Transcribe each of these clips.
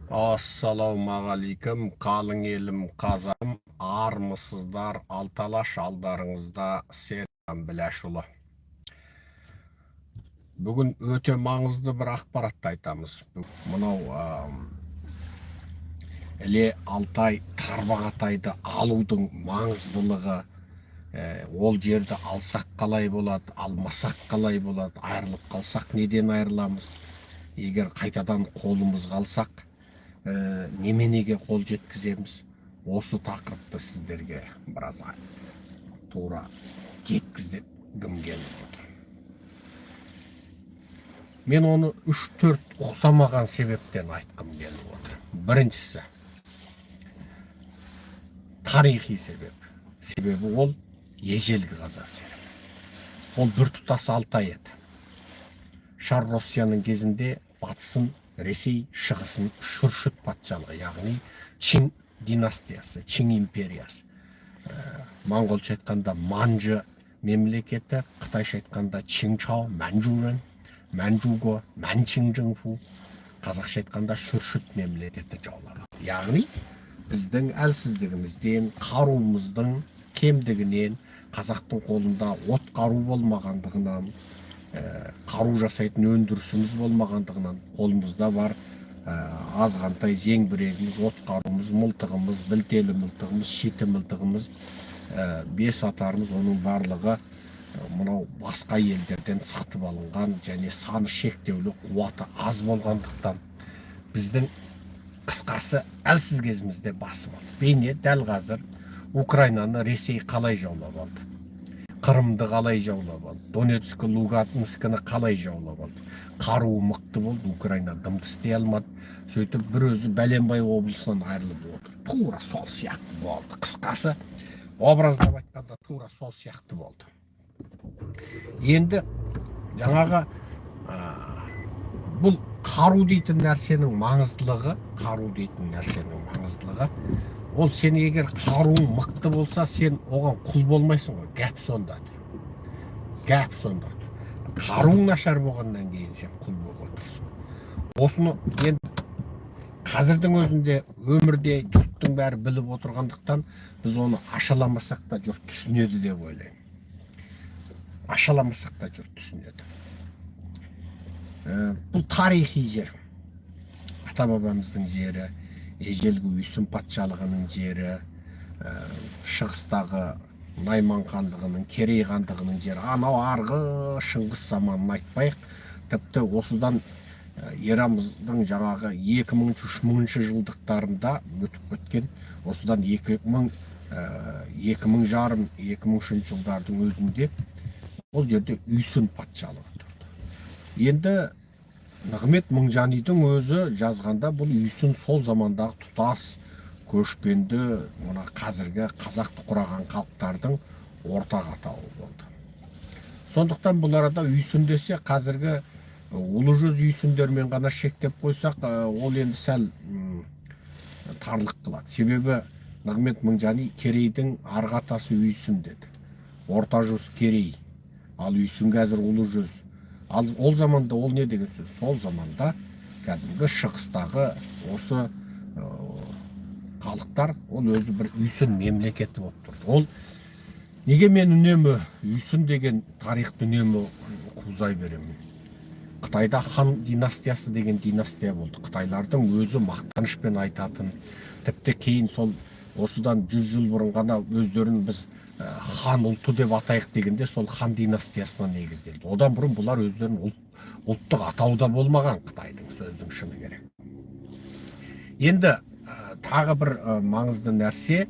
Ассалаумағалейкум, қалың елім қазағым, армысыздар, алталаш алдарыңызда Серікхан Біләшұлы. Бүгін өте маңызды бір ақпаратты айтамыз. Мынау іле Алтай, Тарбағатайды алудың маңыздылығы, ол жерді алсақ қалай болады, алмасақ қалай болады, айырылып қалсақ неден айырыламыз, егер қайтадан қолымыз қалсақ неменеге қол жеткіземіз. Осы тақырыпты сіздерге біраз тура жеткізгім келіп отыр. Мен оны 3-4 ұқсамаған себептен айтқым келіп отыр. Біріншісі тарихи себеп. Себебі ол ежелгі қазақ жері. Ол біртұтас Алтай еді. Шар Россияның кезінде батысын Ресей, шығысын Шүршіт патшалығы, яғни Чин династиясы, Чин империясы. Моңғолша айтқанда Манжы мемлекеті, Қытайша айтқанда Чинчао, Манчжурен, Манчжуго, Манчжыңжыңфу, қазақша айтқанда Шүршіт мемлекеті жаулады. Яғни біздің әлсіздігімізден, қаруымыздың кемдігінен, қазақтың қолында от қару болмағандығынан, қару жасайтын өндірісіміз болмағандығынан, қолымызда бар азғантай зеңбірегіміз, от қаруымыз, мылтығымыз, білтелі мылтығымыз, шеті мылтығымыз, бес атарымыз, оның барлығы мынау басқа елдерден сатып алынған және саны шектеулі, қуаты аз болғандықтан біздің қысқасы әлсіз кезімізде басып алды. Бейне дәл қазір Украинаны Ресей қалай жаулап алды, Қырымды қалай жаулап алды, Донецк, Луганскіні қалай жаулап алды. Қаруы мықты болды, Украина дымды істей алмады. Сөйтіп бір өзі Бәленбай облысынан айырылып отыр. Тура сол сияқты болды. Қысқасы, образдап айтқанда тура сол сияқты болды. Енді жаңағы бұл қару дейтін нәрсенің маңыздылығы, ол сен егер қаруың мықты болса, сен оған құл болмайсың ғой. Гәп сонда тұр. Қаруың нашар болғаннан кейін сен құл болып отырсың. Осыны енді қазірдің өзінде өмірде жұрттың бәрі біліп отырғандықтан біз оны ашаламасақ та жұрт түсінеді деп ойлаймын. Бұл тарихи жер. Ата-бабамыздың жері, ежелгі Үйсін патшалығының жері, шығыстағы Найман хандығының, Керей хандығының жері. Анау арғы Шыңғыс заманын айтпайық. Тіпті осыдан ерамыздың жаңағы 2000-3000 жылдықтарында өтіп кеткен, осыдан 2000-2003 жылдардың өзінде ол жерде Үйсін патшалығы тұрды. Енді Нығмет Мыңжанидың өзі жазғанда бұл Үйсін сол замандағы тұтас көшпенді, мына қазіргі қазақты құраған халықтардың ортақ атауы болды. Сондықтан бұл арада Үйсін десе, қазіргі ұлы жүз Үйсіндермен ғана шектеп қойсақ, ол енді сәл тарлық қылады. Себебі Нығмет Мыңжани Керейдің арғы атасы Үйсін деді. Орта жүз Керей, ал Үйсін қазір ұлы жүз. Ал ол заманда ол не деген сөз? Сол заманда кәдімгі шығыстағы осы халықтар, ол өзі бір Үйсін мемлекеті болып тұрды. Ол неге мен үнемі Үйсін деген тарихты үнемі қузай беремін? Қытайда хан династиясы деген династия болды. Қытайлардың өзі мақтанышпен айтатын, тіпті кейін сол осыдан 100 жыл бұрын ғана өздерін біз хан ұлты деп атайық дегенде сол хан династиясына негізделді. Одан бұрын бұлар өздерін ұлттық атауда болмаған, Қытайдың сөздің шыны керек. Енді тағы бір маңызды нәрсе,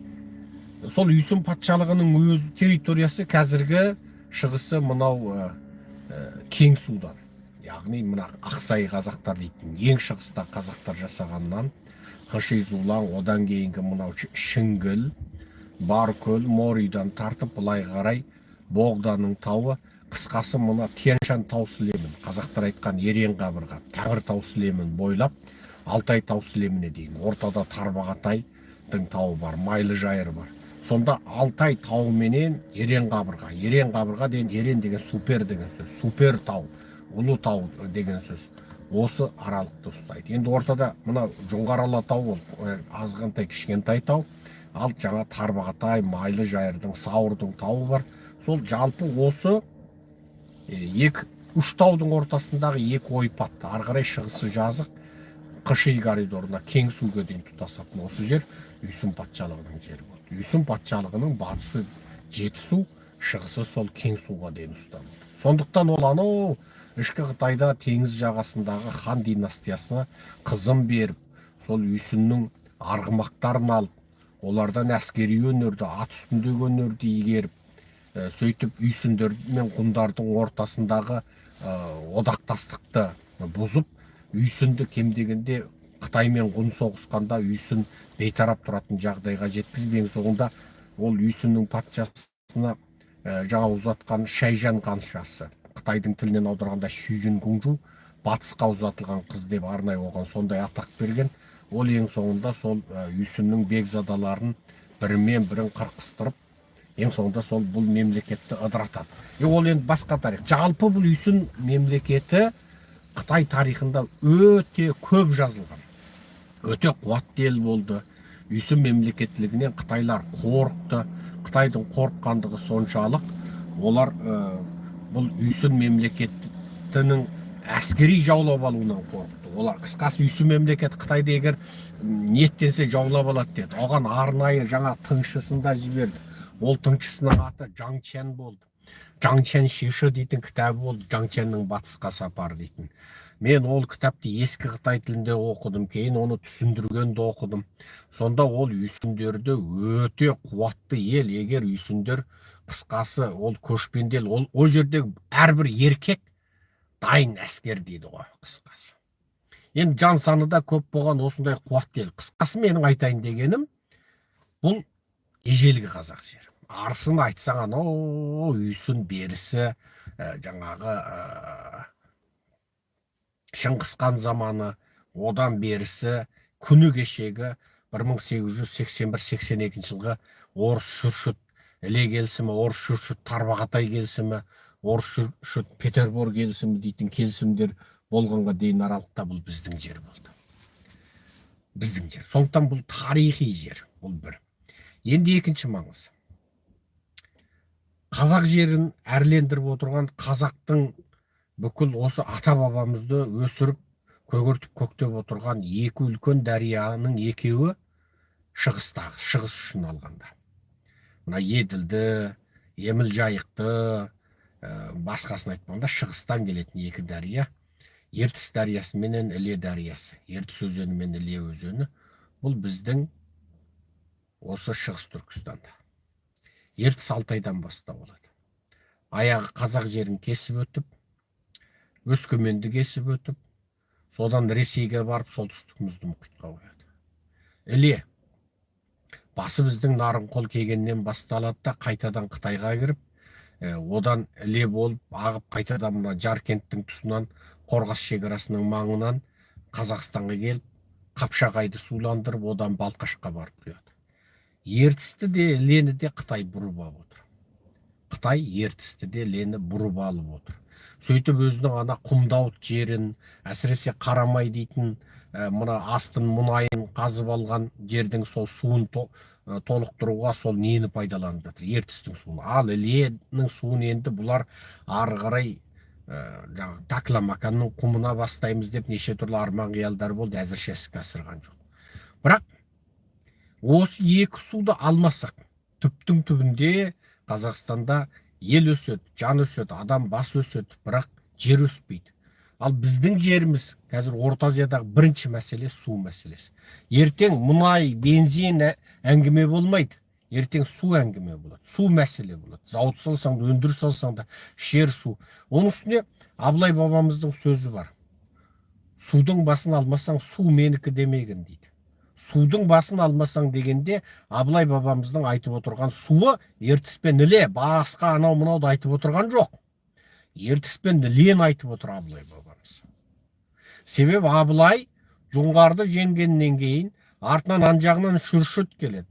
сол Үйсін патшалығының өз территориясы қазіргі шығысы мынау Кеңсудан, яғни мына Ақсай қазақтар дейтін ең шығыста қазақтар жасағаннан Қыши-Зулан, одан кейінгі мынау Шіңгіл, Баркөл, Морийдан тартып былай қарай Боғданың тауы, қысқасы мына Тянь-Шань тау сілемін, қазақтар айтқан Ерен қабырға, Тәңір тау сілемін бойлап Алтай тау сілеміне дейін, ортада Тарбағатайдың тауы бар, Майлы жайыр бар. Сонда Алтай тауы менен Ерен қабырға дейін, Ерен деген супер деген сөз, супер тау, ұлы тау деген сөз. осы аралықты ұстайды. Енді ортада мына Жоңғар Алатау ол азғантай кішкентай тау, ал жаңа Тарбағатай, Майлы жайырдың, Сауырдың тауы бар. Сол жалпы осы екі үш таудың ортасындағы екі ойпатты, ары қарай шығысы жазық, Қыши коридорына Кеңсуге дейін тұтасатын осы жер Үйсін патшалығының жері болды. Үйсін патшалығының батысы Жетісу, шығысы сол Кеңсуға дейін ұстанды. Сондықтан ол анау ішкі Қытайда теңіз жағасындағы хан династиясына қызын беріп, сол Үйсіннің арғымақтарын алып, олардан әскери өнерді, ат үстіндегі өнерді игеріп, сөйтіп Үйсіндер мен ғұндардың ортасындағы одақтастықты бұзып, Үйсінді кем дегенде Қытай мен ғұн соғысқанда Үйсін бейтарап тұратын жағдайға жеткізбең, соңында ол Үйсіннің патшасына жаңа ұзатқан Шайжан ханшасы, Қытайдың тілінен аударғанда Шүйжін Кунжу, батысқа ұзатылған қыз деп арнайы оған сондай атақ берген. Ол ең соңында сол Үйсіннің бекзадаларын бірімен бірін қырқыстырып, ең соңында сол бұл мемлекетті ыдыратады. Ол енді басқа тарих. Жалпы бұл Үйсін мемлекеті Қытай тарихында өте көп жазылған. Өте қуатты ел болды. Үйсін мемлекеттілігінен қытайлар қорықты. Қытайдың қорыққандығы соншалық, олар бұл Үйсін мемлекетінің әскери жаулап алуынан қорықты. Олар қысқасы Үйсін мемлекет Қытайды егер ниеттенсе жаулап алады деді. Оған арнайы жаңа тыңшысында жіберді. Ол тыңшысының аты Жаң Чен болды. Жаң Чен Шиші дейтін кітабы болды, Жаң Ченнің батысқа сапары дейтін. Мен ол кітапты ескі Қытай тілінде оқыдым, кейін оны түсіндіргенде оқыдым. Сонда ол Үйсіндерді өте қуатты ел, егер Үйсіндер қысқасы ол көшпенді ел, ол жердегі әрбір еркек дайын әскер дейді ғой қысқасы. Енді жан саны да көп болған осындай қуатты ел. Қысқасы менің айтайын дегенім, бұл ежелгі қазақ жері. Арысын айтсаң анау Үйсін берісі жаңағы Шыңғыс хан заманы, одан берісі күні кешегі 1881-82 жылғы Орыс Шүршіт Іле келісімі, Орыс Шүршіт Тарбағатай келісімі, Орыс Шүршіт Петербор келісімі дейтін келісімдер болғанға дейін аралықта бұл біздің жер болды. Біздің жер. Сондықтан бұл тарихи жер. Бұл бір. Енді екінші маңызы. Қазақ жерін әрлендіріп отырған қазақтың бүкіл осы ата бабамызды өсіріп, көгертіп, көктеп отырған екі үлкен дарияның екеуі шығыстағы, шығыс үшін алғанда. Мына Еділді, Еміл Жайықты, басқасын айтқанда шығыстан келетін екі дария, Ертіс дариясы менен Іле дариясы, Ертіс өзені мен Іле өзені, бұл біздің осы шығыс Түркістанда. Ертіс Алтайдан бастау болады. Аяғы қазақ жерін кесіп өтіп, Өскеменді кесіп өтіп, содан Ресейге барып, солтүстік мұзды мұхитқа құяды. Іле басы біздің Нарынқол кегеннен басталады да қайтадан Қытайға кіріп, одан Іле болып, ағып қайтадан мына Жаркенттің тұсынан, Қорғас шекарасының маңынан Қазақстанға келіп, Қапшағайды суландырып, одан Балқашқа барып құяды. Ертісті де Ілені де Қытай бұрып алып отыр. Қытай Ертісті де Ілені бұрып алып отыр. Сөйтіп өзінің ана Құмдауыт жерін, әсіресе Қарамай дейтін мына астын мұнайын қазып алған жердің сол суын толықтыруға сол нені пайдаланып жатыр, Ертістің суын. Ал Іленің суын енді бұлар ары қарай Такламаканның құмына бастаймыз деп неше түрлі арман қиялдар болды, әзірше іске асырған жоқ. Бірақ осы екі суды алмасақ, түптің түбінде Қазақстанда ел өседі, жан өседі, адам бас өседі, бірақ жер өспейді. Ал біздің жеріміз қазір Орта Азиядағы бірінші мәселе су мәселесі. Ертең мұнай, бензин әңгіме болмайды. Ертең су әңгіме болады, су мәселе болады. Зауыт салсаң да, өндіріс салсаң да, ішер су. Оның үстіне Абылай бабамыздың сөзі бар. Судың басын алмасаң, су менікі демеген дейді. Судың басын алмасаң дегенде, Абылай бабамыздың айтып отырған суы Ертіс пен Іле, басқа анау мынауды айтып отырған жоқ. Ертіс пен Ілені айтып отыр Абылай бабамыз. Себебі Абылай Жоңғарды жеңгеннен кейін артынан анжағынан Шүршіт келеді.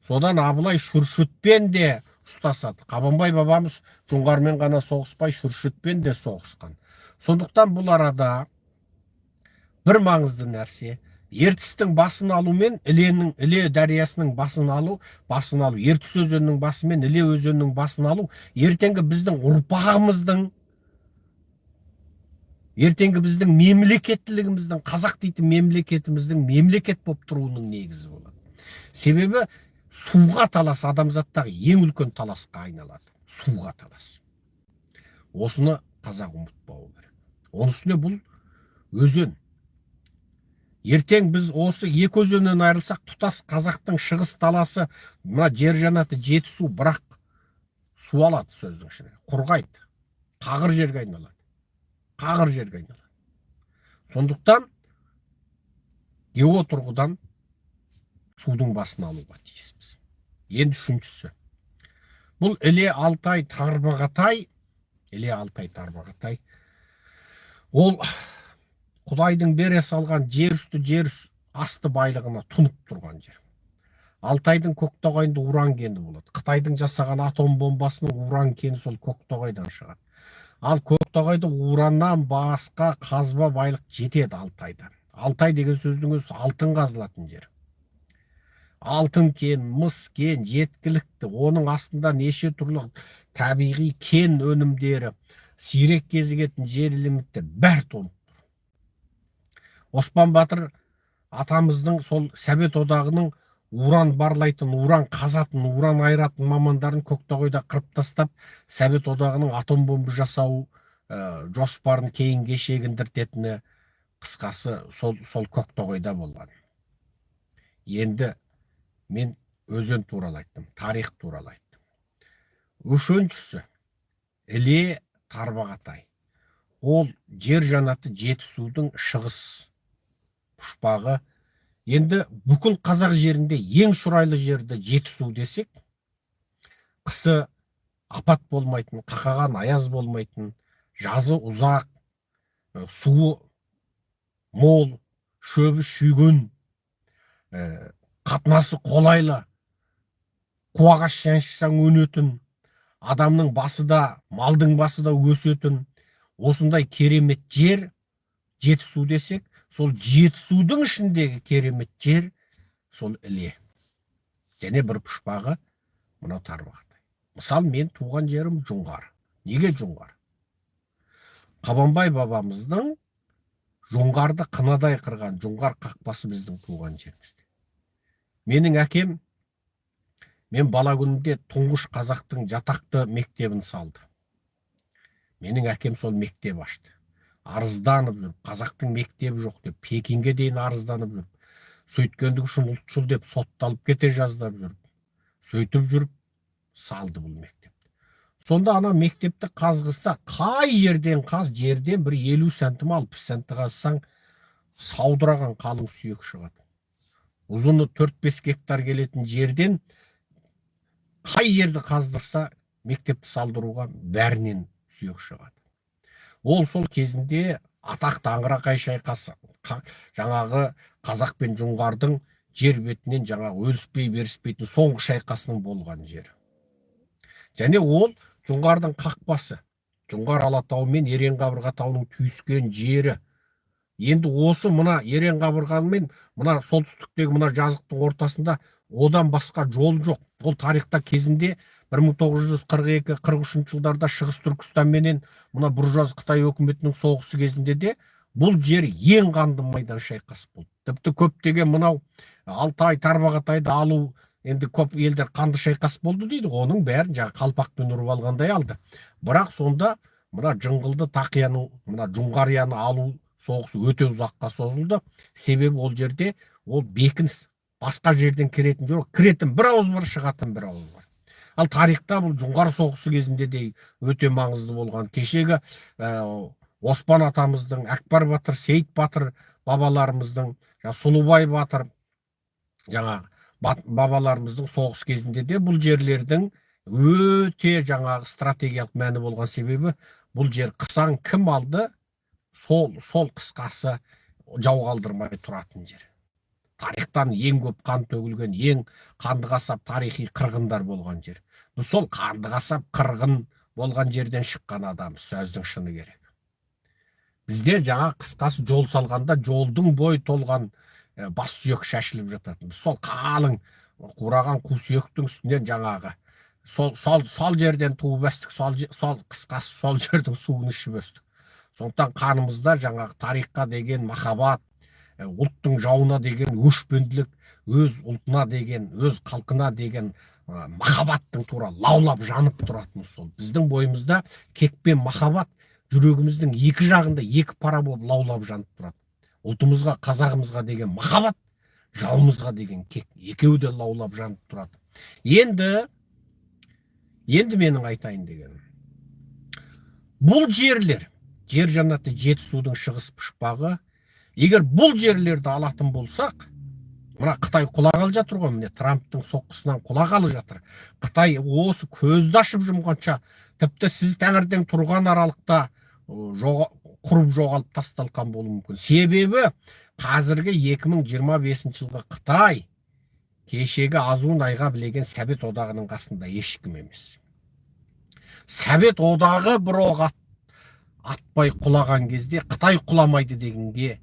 Содан Абылай Шүршітпен де ұстасады. Қабанбай бабамыз Жоңғармен ғана соғыспай, Шүршітпен де соғысқан. Сондықтан бұл арада бір маңызды нәрсе. Ертістің басын алу мен Іле дариясының басын алу, Ертіс өзенінің басы мен Іле өзенінің басын алу, ертеңгі біздің ұрпағымыздың, ертеңгі біздің мемлекеттілігіміздің, қазақ дейтін мемлекетіміздің мемлекет болып тұруының негізі болады. Себебі суға талас адамзаттағы ең үлкен таласқа айналады. Суға талас. Осыны қазақ ұмытпауы керек. Оның үстіне бұл өзен. Ертең біз осы екі өзеннен айырылсақ, тұтас қазақтың шығыс таласы, мына жер жаннаты Жетісу, бірақ су алады сөздің ішіне. Құрғайды. Қағыр жерге айналады. Қағыр жерге айналады. Сондықтан гео тұрғыдан судың басын алуға тиіспіз. Енді үшіншісі. Бұл Іле Алтай Тарбағатай, ол Құдайдың бере салған жер үсті жер асты байлығына тұнып тұрған жер. Алтайдың Көктоғайында уран кені болады. Қытайдың жасаған атом бомбасының уран кені сол Көктоғайдан шығады. Ал Көктоғайда ураннан басқа қазба байлық жетеді Алтайдан. Алтай деген сөздің өзі алтын қазылатын жер. Алтын кен, мыс кен, жеткілікті. Оның астында неше түрлі табиғи кен өнімдері, сирек кезігетін жер элементтер бәр толып тұр. Оспан Батыр атамыздың сол Совет одағының уран барлайтын, уран қазатын, уран айыратын мамандарын Көктоғайда қырып тастап, Совет одағының атом бомба жасау жоспарын кейінге шегіндіртетіні, қысқасы сол Көктоғайда болған. Енді мен өзен туралы айттым, тарих туралы айттым. Үшіншісі, Іле Тарбағатай. Ол жер жанаты Жетісудың шығыс пұшпағы. Енді бүкіл қазақ жерінде ең шұрайлы жерді Жетісу десек, қысы апат болмайтын, қақаған аяз болмайтын, жазы ұзақ, суы мол, шөбі шүйгін, қатынасы қолайлы, қуағаш жаншысаң өнетін, адамның басы да, малдың басы да өсетін, осындай керемет жер Жетісу десек, сол Жетісудың ішіндегі керемет жер сол Іле. Және бір пұшпағы мынау Тарбағатай. Мысал, мен туған жерім Жоңғар. Неге Жоңғар? Қабанбай бабамыздың Жоңғарды қынадай қырған Жоңғар қақпасы біздің туған жерімізде. Менің әкем, мен бала күнімде тұңғыш қазақтың жатақты мектебін салды. Менің әкем сол мектеп ашты. Арызданып жүріп, қазақтың мектебі жоқ деп, Пекинге дейін арызданып жүріп, сөйткендік үшін ұлтшыл деп сотталып кете жаздап жүріп, сөйтіп жүріп, салды бұл мектепті. Сонда ана мектепті қазғыса, қай жерден қаз, жерден бір 50 сантим 60 сантим қазсаң, саудыраған қалың сүйек шығады. Ұзыны 4-5 гектар келетін жерден қай жерді қаздырса, мектепті салдыруға бәрінен сүйек шығады. Ол сол кезінде атақты аңырақай шайқасы, жаңағы қазақ пен жоңғардың жер бетінен жаңағы өліспей беріспейтін соңғы шайқасының болған жері. Және ол жоңғардың қақпасы, Жоңғар Алатауы мен Еренқабырға тауының түйіскен жері. Енді осы мына Еренқабырға мен мына солтүстіктегі мына жазықтың ортасында одан басқа жол жоқ. Ол тарихта кезінде 1942-43 жылдарда Шығыс Түркістан менен мына буржуаз Қытай өкіметінің соғысы кезінде де бұл жер ең қанды майдан шайқас болды. Тіпті көптеген мынау Алтай, Тарбағатайды алу, енді көп елдер қанды шайқас болды дейді. Оның бәрін жаңа қалпақпен ұрып алғандай алды. Бірақ сонда мына жыңғылды Тақияның, мына Жоңғарияны алу соғысы өте ұзаққа созылды. Себебі ол жерде ол бекініс, басқа жерден кіретін жоқ, кіретін бір ауыз бар, шығатын бір ауыз бар. Ал тарихта бұл Жоңғар соғысы кезінде де өте маңызды болған. Кешегі Оспан атамыздың, Әкбар батыр, Сейіт батыр бабаларымыздың, Сұлубай батыр бабаларымыздың соғыс кезінде де бұл жерлердің өте жаңағы стратегиялық мәні болған. Себебі бұл жер қысаң кім алды? Сол қысқасы жау қалдырмай тұратын жер. Тарихтан ең көп қан төгілген, ең қанды қасап тарихи қырғындар болған жер. Бұл сол қанды қасап қырғын болған жерден шыққан адам, сөздің шыны керек. Бізде жаңа қысқасы жол салғанда жолдың бой толған бас сүйек шашылып жататын. Сол қалың қураған қу сүйектің үстінен жаңағы сол жерден туып өстік, сол қысқасы сол жердің суын ішіп өстік. Сондықтан қанымызда жаңағы тарихқа деген махаббат, ұлттың жауына деген өшпенділік, өз ұлтына деген, өз халқына деген махаббаттың тура лаулап жанып тұратын сол. Біздің бойымызда кек пен махаббат жүрегіміздің екі жағында екі пара болып лаулап жанып тұрады. Ұлтымызға, қазағымызға деген махаббат, жауымызға деген кек, екеуі де лаулап жанып тұрады. Енді менің айтайын дегенім, бұл жерлер, жер жаннаты Жетісудың шығыс пұшпағы, егер бұл жерлерді алатын болсақ, мына Қытай құлағалы жатыр ғой, міне Трамптың соққысынан құлағалы жатыр. Қытай осы көзді ашып жұмғанша, тіпті сіз таңертең тұрған аралықта құрып жоғалып тасталған болуы мүмкін. Себебі қазіргі 2025 жылғы Қытай кешегі азуын айға білеген Совет одағының қасында ешкім емес. Совет одағы бір оқ атпай құлаған кезде Қытай құламайды дегенге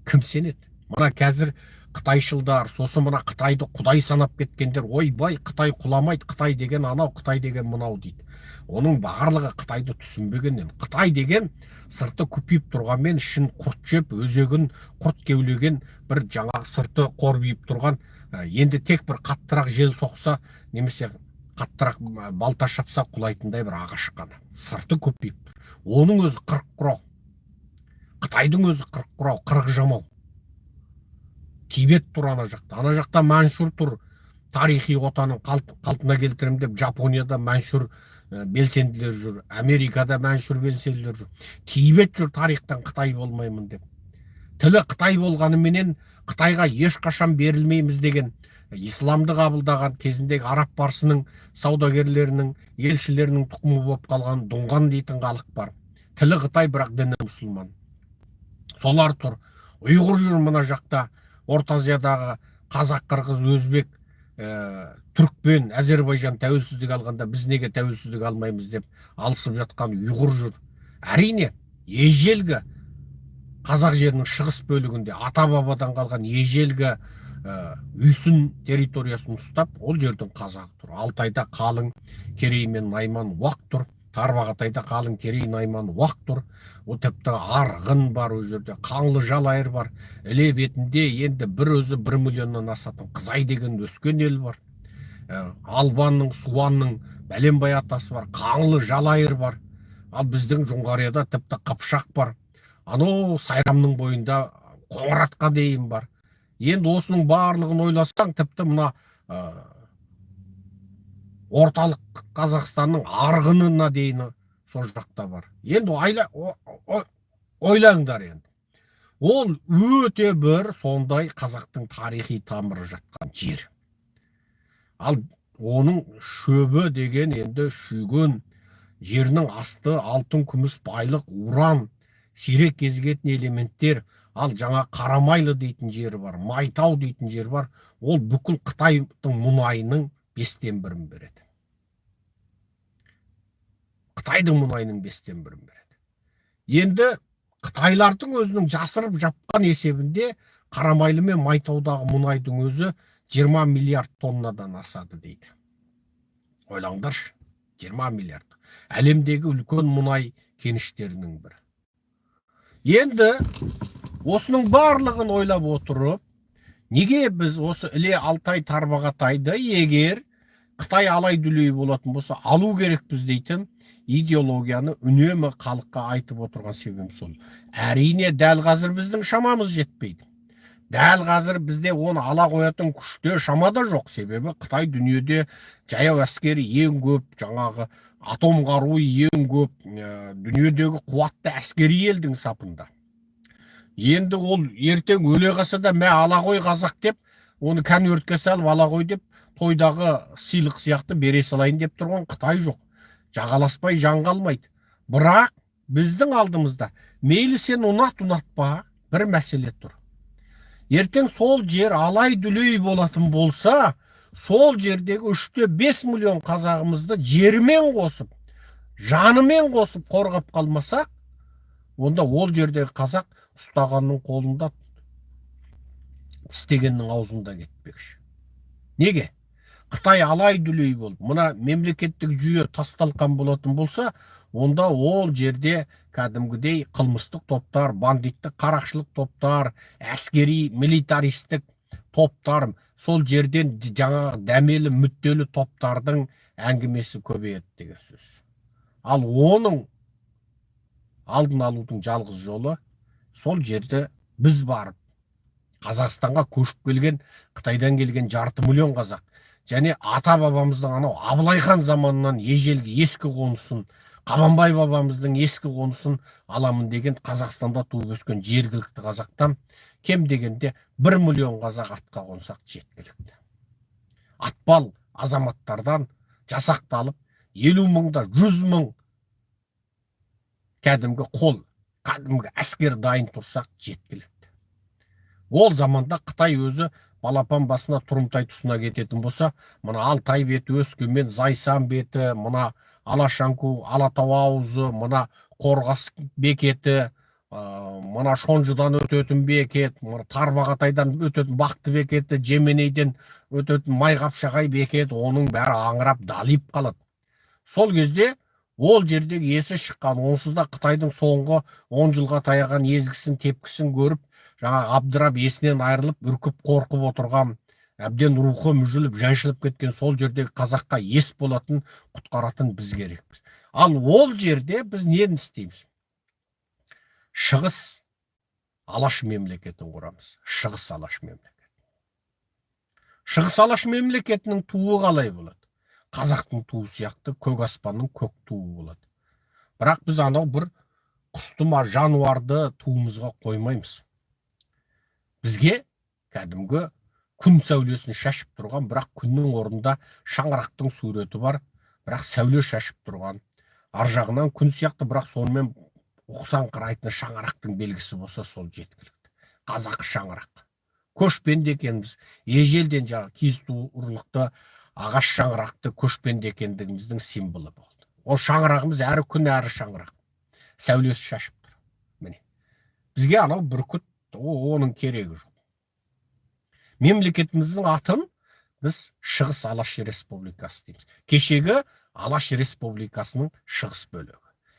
кім сенеді? Мына қазір Қытайшылдар, сосын мына Қытайды құдай санап кеткендер, ойбай, Қытай құламайды, Қытай деген анау, Қытай деген мынау дейді. Оның барлығы Қытайды түсінбегеннен. Қытай деген сырты көпейіп тұрғанмен ішін құрт жеп, өзегін құрт кеулеген бір жаңа сырты қорбиып тұрған, енді тек бір қаттырақ жел соқса, немесе қаттырақ балта шапса құлайтындай бір ағаш қана. Сырты көпейіп тұр. Оның өзі 40 құрау. Қытайдың өзі 40 құрау, 40 жамау. Тибет тұр ана жақта. Ана жақта Маншур тұр. Тарихи отанын қалпына келтірем деп, Жапонияда Маншур белсенділер жүр. Америкада Маншур белсенділер жүр. Тибет жүр тарихтан Қытай болмаймын деп. Тілі Қытай болғанымен Қытайға ешқашан берілмейміз деген исламды қабылдаған кезіндегі араб парсының саудагерлерінің, елшілерінің тұқымы болып қалған Дұңған дейтін халық бар. Тілі Қытай, бірақ діні мұсылман. Солар тұр. Ұйғыр жүр мына жақта. Орта Азиядағы қазақ, қырғыз, өзбек, түрікмен, Әзербайжан тәуелсіздік алғанда біз неге тәуелсіздік алмаймыз деп алысып жатқан ұйғыр жүр. Әрине, ежелгі қазақ жерінің шығыс бөлігінде ата-бабадан қалған ежелгі Үйсін территориясын ұстап, ол жердің қазағы тұр. Алтайда қалың Керей мен Найман уақ тұр. Тарбағатайда қалың Керей, Найман уақ тұр. О тіпті Арғын бар, о жерде Қаңлы Жалайыр бар. Іле бетінде енді бір өзі 1 миллионнан асатын Қызай деген өскен ел бар. Албанның, Суанның бәленбай атасы бар. Қаңлы Жалайыр бар. Ал біздің Жоңғарияда тіпті Қыпшақ бар. Анау Сайрамның бойында Қоңыратқа дейін бар. Енді осының барлығын ойласаң, тіпті мына орталық Қазақстанның Арғынына дейін сол жақта бар. Енді ойлаңдар енді. Ол өте бір сондай қазақтың тарихи тамыры жатқан жер. Ал оның шөбі деген енді шүйген жерінің асты, алтын, күміс, байлық, уран, сирек кезігетін элементтер. Ал жаңа Қарамайлы дейтін жері бар, Майтау дейтін жер бар. Ол бүкіл Қытайдың мұнайының 5-тен 1-ін береді. Қытайдың мұнайының 5-тен 1-ін береді. Енді Қытайлардың өзінің жасырып жапқан есебінде Қарамайлы мен Майтаудағы мұнайдың өзі 20 миллиард тоннадан асады дейді. Ойлаңдаршы, 20 миллиард. Әлемдегі үлкен мұнай кеніштерінің бірі. Енді осының барлығын ойлап отырып, неге біз осы Іле, Алтай, Тарбағатайды егер Қытай алай-дүлей болатын болса, алу керекпіз дейтін идеологияны үнемі халыққа айтып отырған себебім сол. Әрине, дәл қазір біздің шамамыз жетпейді. Дәл қазір бізде оны ала қоятын күште шамада жоқ. Себебі Қытай дүниеде жаяу әскері ең көп, жаңағы атом қаруы ең көп, дүниедегі қуатты әскери елдің сапында. Енді ол ертең өле қалса да мә ала қой қазақ деп, оны конвертке салып ала қой деп, тойдағы сыйлық сияқты бере салайын деп тұрған Қытай жоқ. Жағаласпай жан қалмайды. Бірақ біздің алдымызда мейлі сен ұнатпа бір мәселе тұр. Ертең сол жер алай-дүлей болатын болса, сол жердегі 3-5 миллион қазағымызды жермен қосып, жанымен қосып қорғап қалмасақ, онда ол жердегі қазақ ұстағанның қолында, тістегеннің аузында кетпекші. Неге? Қытай алай дүлей болып, мына мемлекеттік жүйе тасталқан болатын болса, онда ол жерде кәдімгідей қылмыстық топтар, бандиттік қарақшылық топтар, әскери милитаристік топтар, сол жерден жаңа дәмелі мүдделі топтардың әңгімесі көбейеді деген сөз. Ал оның алдын алудың жалғыз жолы сол жерде біз барып Қазақстанға көшіп келген, Қытайдан келген 5 миллион қазақ және ата бабамыздың анау Абылай хан заманынан ежелгі ескі қонысын, Қабанбай бабамыздың ескі қонысын аламын деген Қазақстанда туып өскен жергілікті қазақтан кем дегенде 1 миллион қазақ атқа қонсақ жеткілікті. Атпал азаматтардан жасақталып 50 мыңда 100 мың кәдімгі қол, кәдімгі әскер дайын тұрсақ жеткілікті. Ол заманда Қытай өзі балапан басына Тұрымтай тұсына кететін болса, мына Алтай беті, Өскемен, Зайсан беті, мына Алашанку, Алатау ауызы, мына Қорғас бекеті, мына Шонжыдан өтетін бекет, мына Тарбағатайдан өтетін Бақты бекеті, Жеменейден өтетін Майқапшағай бекет, оның бәрі аңырап далиып қалады. Сол кезде ол жердегі есі шыққан, онсыз да Қытайдың соңғы 10 жылға таяған езгісін, тепкісін көріп, жаңа абдырап есінен айырылып, үркіп қорқып отырған, әбден рухы мүжіліп, жаншылып кеткен сол жердегі қазаққа ес болатын, құтқаратын біз керекпіз. Ал ол жерде біз нені істейміз? Шығыс Алаш мемлекетін құрамыз. Шығыс Алаш мемлекеті. Шығыс Алаш мемлекетінің туы қалай болады? Қазақтың туы сияқты көк аспанның көк туы болады. Бірақ біз анау бір құстыма жануарды туымызға қоймаймыз. Бізге кәдімгі күн сәулесін шашып тұрған, бірақ күннің орнында шаңырақтың суреті бар, бірақ сәуле шашып тұрған. Ар жағынан күн сияқты, бірақ сонымен ұқсаңқырайтын шаңырақтың белгісі болса, сол жеткілікті. Қазақы шаңырақ. Көшпенді екенбіз. Ежелден жаңа киіз туырлықты ағаш шаңырақты көшпенді екендігіміздің символы болды. Ол шаңырағымыз әрі күн әрі шаңырақ. Сәулесі шашып тұр. Міне. Бізге анау бүркіт оның керегі жоқ. Мемлекетіміздің атын біз Шығыс Алаш Республикасы дейміз. Кешегі Алаш Республикасының шығыс бөлігі.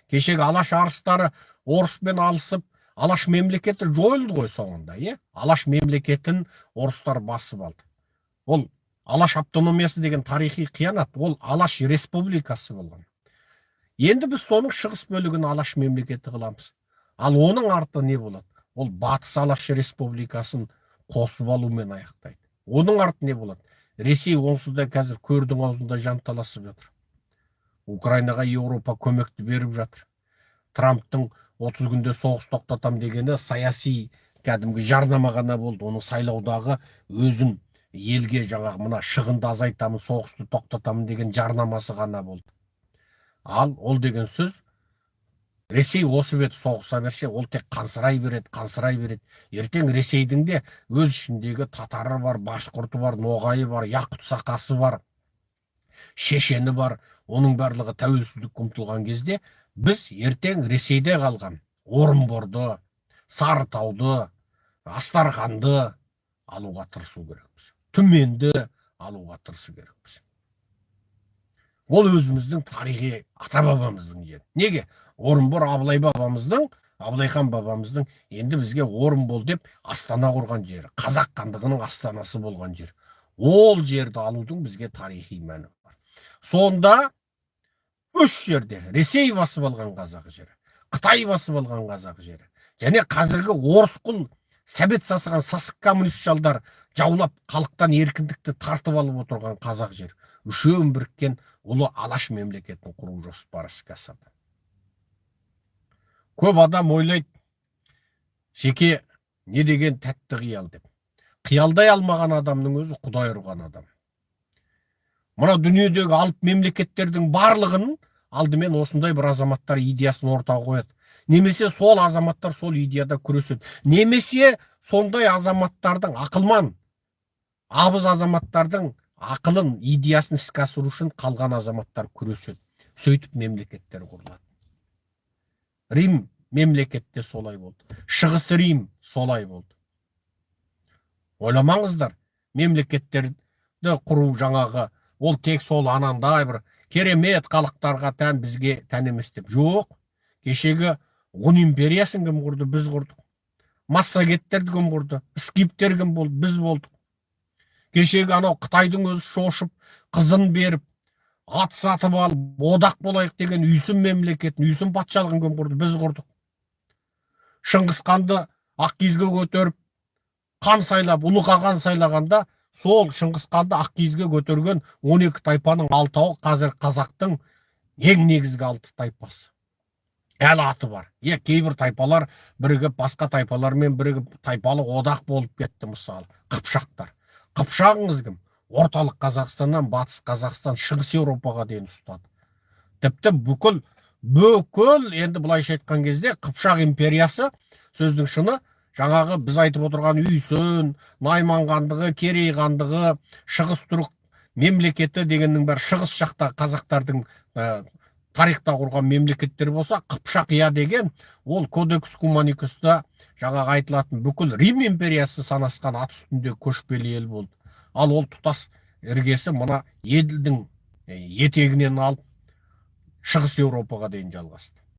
Кешегі Алаш арыстары орыспен алысып, Алаш мемлекеті жойылды ғой соңында, Алаш мемлекетін орыстар басып алды. Ол Алаш автономиясы деген тарихи қиянат, ол Алаш Республикасы болған. Енді біз соның шығыс бөлігін Алаш мемлекеті қыламыз. Ал оның арты не болады? Ол Батыс Алаш Республикасын қосып алумен аяқтайды. Оның арты не болады? Ресей онсыз да қазір көрдің аузында жанталасып жатыр. Украинаға Еуропа көмекті беріп жатыр. Трамптың 30 күнде соғыс тоқтатам дегені саяси кәдімгі жарнама ғана болды. Оның сайлаудағы өзін елге жаңағы мына шығынды азайтамын, соғысты тоқтатамын деген жарнамасы ғана болды. Ал ол деген сөз Ресей осы бет соғыса берсе, ол тек қансырай береді. Ертең Ресейдің де өз ішіндегі татары бар, башқұрты бар, ноғайы бар, яқұт сақасы бар, шешені бар. Оның барлығы тәуелсіздік ұмтылған кезде біз ертең Ресейде қалған Орынборды, Сарытауды, Астарханды алуға тырысу керекпіз. Түменді алуға тырысу керекпіз. Ол өзіміздің тарихи ата бабамыздың жері. Неге? Орынбор Абылай бабамыздың, Абылай хан бабамыздың енді бізге Орынбор деп астана құрған жері. Қазақ хандығының астанасы болған жер. Ол жерді алудың бізге тарихи мәні бар. Сонда үш жерде Ресей басып алған қазақ жері, Қытай басып алған қазақ жері, және қазіргі орысқұл сәбет сасыған сасық коммунист жалдар жаулап халықтан еркіндікті тартып алып отырған қазақ жер. Үшеуін біріккен ұлы Алаш мемлекетін құру жоспары іске асады. Көп адам ойлайды, жеке не деген тәтті қиял деп. Қиялдай алмаған адамның өзі Құдай ұрған адам. Мына дүниедегі алып мемлекеттердің барлығын алдымен осындай бір азаматтар идеясын ортаға қояды. Немесе сол азаматтар сол идеяда күреседі. Немесе сондай азаматтардың ақылман, абыз азаматтардың ақылын, идеясын іске асыру үшін қалған азаматтар күреседі. Сөйтіп мемлекеттер құрылады. Рим мемлекетте солай болды. Шығыс Рим солай болды. Ойламаңыздар, мемлекеттерді құру жаңағы, ол тек сол анандай бір керемет халықтарға тән, бізге тән емес деп. Жоқ. Кешегі ғұн империясын кім құрды? Біз құрдық. Массагеттерді кім құрды? Скиптер кім болды? Біз болдық. Кешегі анау Қытайдың өзі шошып, қызын беріп, ат сатып алып, одақ болайық деген үйсін мемлекетін, үйсін патшалығын кім құрды? Біз құрдық. Шыңғысханды Ақкиізге көтеріп, қан сайлап, ұлы қаған сайлағанда, сол Шыңғысханды Ақкиізге көтерген 12 тайпаның 6-ы қазір қазақтың ең негізгі 6 тайпасы. Әлі аты бар. Кейбір тайпалар бірігіп, басқа тайпалармен бірігіп, тайпалық одақ болып кетті, мысалы. Қыпшақтар. Қыпшағыңыз кім? Орталық Қазақстаннан батыс Қазақстан, шығыс Еуропаға дейін ұстады. Тіпті бүкіл енді былайша айтқан кезде Қыпшақ империясы, сөздің шыны, жаңағы біз айтып отырған Үйсін, Найман хандығы, Керей хандығы, шығыс түрік мемлекеті дегеннің бәрі шығыс жақта қазақтардың тарихта құрған мемлекеттер болса, Қыпшақ деген ол Кодекс Куманикуста жаңағы айтылатын бүкіл Рим империясы санасқан ат үстінде көшпелі ел болды. Ал ол тұтас іргесі мына еділдің етегінен алып шығыс Еуропаға дейін жалғасты.